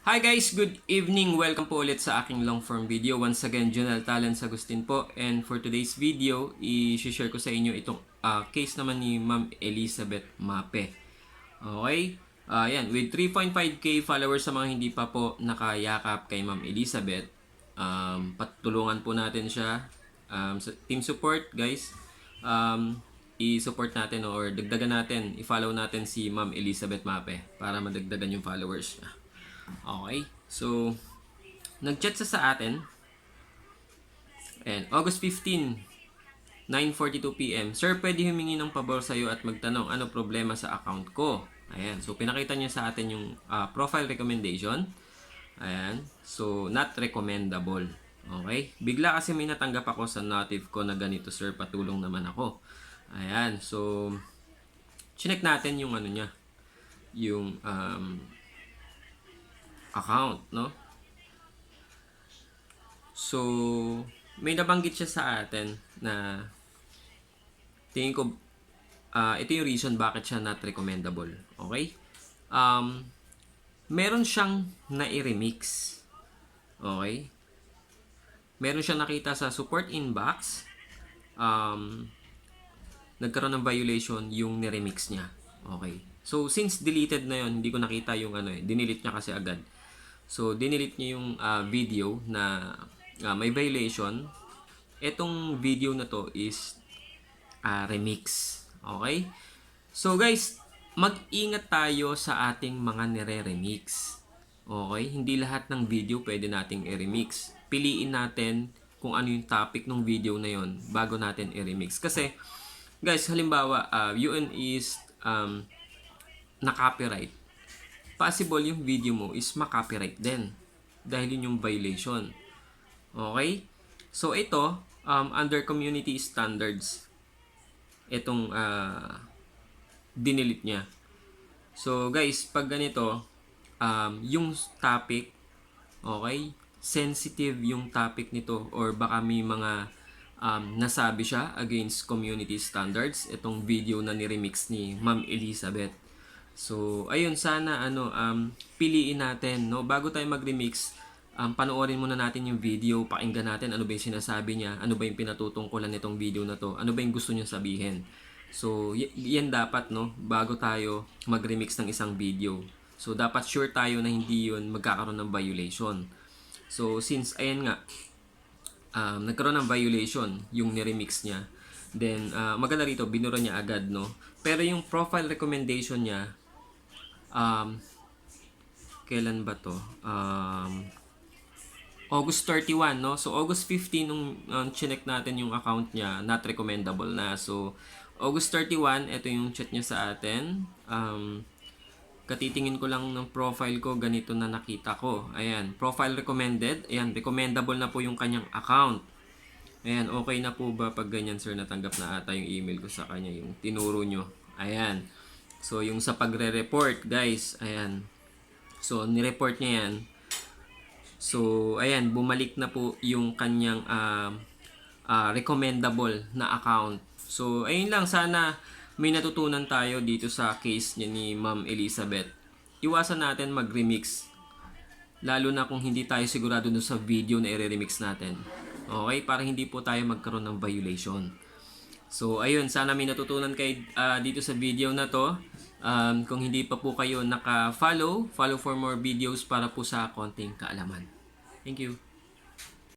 Hi guys, good evening. Welcome po ulit sa aking long form video. Once again, Jonel Talents Agustin po. And for today's video, i-share ko sa inyo itong case naman ni Ma'am Elizabeth Mape. Okay? Yan, with 3.5k followers sa mga hindi pa po nakayakap kay Ma'am Elizabeth, patulungan po natin siya. Sa team support, guys. I-support natin or dagdagan natin, i-follow natin si Ma'am Elizabeth Mape para madagdagan yung followers niya. Okay, so nag-chat sa atin and August 15, 9:42 PM. Sir, pwede humingi ng pabor sa iyo at magtanong ano problema sa account ko. Ayan, so pinakita niya sa atin yung profile recommendation. Ayan, so not recommendable. Okay, bigla kasi may natanggap ako sa notif ko na ganito, sir, patulong naman ako. Ayan, so chinek natin yung ano niya, yung account, no? So, may nabanggit siya sa atin na tingin ko ito yung reason bakit siya not recommendable. Okay? Meron siyang na-remix. Okay? Meron siyang nakita sa support inbox. Nagkaroon ng violation yung ni-remix niya. Okay? So, since deleted na yon, hindi ko nakita yung dinelete niya kasi agad. So, dinelete niya yung video na may violation. Etong video na to is remix. Okay? So, guys, mag-ingat tayo sa ating mga nire-remix. Okay? Hindi lahat ng video pwede nating i-remix. Piliin natin kung ano yung topic ng video na yon bago natin i-remix. Kasi, guys, halimbawa, yun is na-copyright. Possible yung video mo is ma-copyright din dahil yun yung violation. Okay? So ito, under community standards, itong dinelete niya. So guys, pag ganito, yung topic, okay, sensitive yung topic nito or baka may mga nasabi siya against community standards, itong video na ni-remix ni Ma'am Elizabeth. So, ayun, sana piliin natin, no? Bago tayo mag-remix, panoorin muna natin yung video, pakinggan natin ano ba yung sinasabi niya, ano ba yung pinatutungkulan nitong video na to, ano ba yung gusto niya sabihin. So, yan dapat, no? Bago tayo mag-remix ng isang video. So, dapat sure tayo na hindi yun magkakaroon ng violation. So, since, ayan nga, nagkaroon ng violation yung ni-remix niya, then, maganda rito, binura niya agad, no? Pero yung profile recommendation niya, kailan ba to? August 31, no? So, August 15, nung chinek natin yung account niya, not recommendable na. So, August 31, ito yung chat niya sa atin. Katitingin ko lang ng profile ko, ganito na nakita ko. Ayan, profile recommended. Ayan, recommendable na po yung kanyang account. Ayan, okay na po ba pag ganyan, sir? Natanggap na ata yung email ko sa kanya, yung tinuro nyo. Ayan. So, yung sa pagre-report, guys, ayan. So, nireport niya yan. So, ayan, bumalik na po yung kanyang recommendable na account. So, ayun lang, sana may natutunan tayo dito sa case niya ni Ma'am Elizabeth. Iwasan natin mag-remix. Lalo na kung hindi tayo sigurado dun sa video na i-remix natin. Okay? Para hindi po tayo magkaroon ng violation. So, ayun, sana may natutunan kayo dito sa video na to. Kung hindi pa po kayo naka-follow, follow for more videos para po sa konting kaalaman. Thank you.